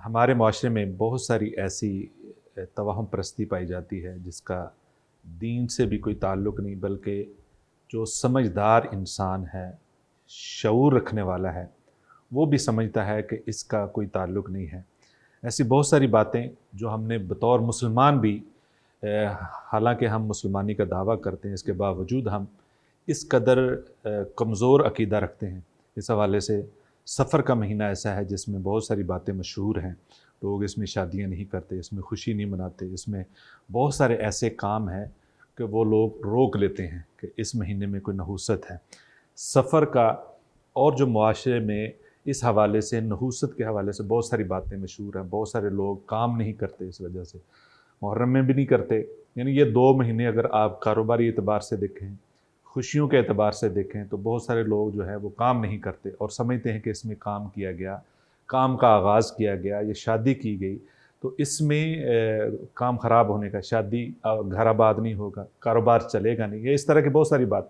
हमारे माशरे में बहुत सारी ऐसी तवाहम परस्ती पाई जाती है जिसका दीन से भी कोई ताल्लुक़ नहीं, बल्कि जो समझदार इंसान है, शऊर रखने वाला है, वो भी समझता है कि इसका कोई ताल्लुक़ नहीं है। ऐसी बहुत सारी बातें जो हमने बतौर मुसलमान भी, हालांकि हम मुसलमानी का दावा करते हैं, इसके बावजूद हम इस कदर कमज़ोर अक़ीदा रखते हैं। इस हवाले से सफ़र का महीना ऐसा है जिसमें बहुत सारी बातें मशहूर हैं। लोग इसमें शादियां नहीं करते, इसमें खुशी नहीं मनाते, इसमें बहुत सारे ऐसे काम हैं कि वो लोग रोक लेते हैं कि इस महीने में कोई नहूसत है। सफ़र का और जो मुआशरे में इस हवाले से, नहूसत के हवाले से बहुत सारी बातें मशहूर हैं। बहुत सारे लोग काम नहीं करते, इस वजह से मुहर्रम में भी नहीं करते। यानी ये 2 महीने अगर आप कारोबारी एतबार से देखें, खुशियों के एतबार से देखें, तो बहुत सारे लोग जो है वो काम नहीं करते और समझते हैं कि इसमें काम किया गया, काम का आगाज़ किया गया, ये शादी की गई तो इसमें काम ख़राब होने का, शादी घर आबाद नहीं होगा, कारोबार चलेगा नहीं, ये इस तरह की बहुत सारी बातें हैं।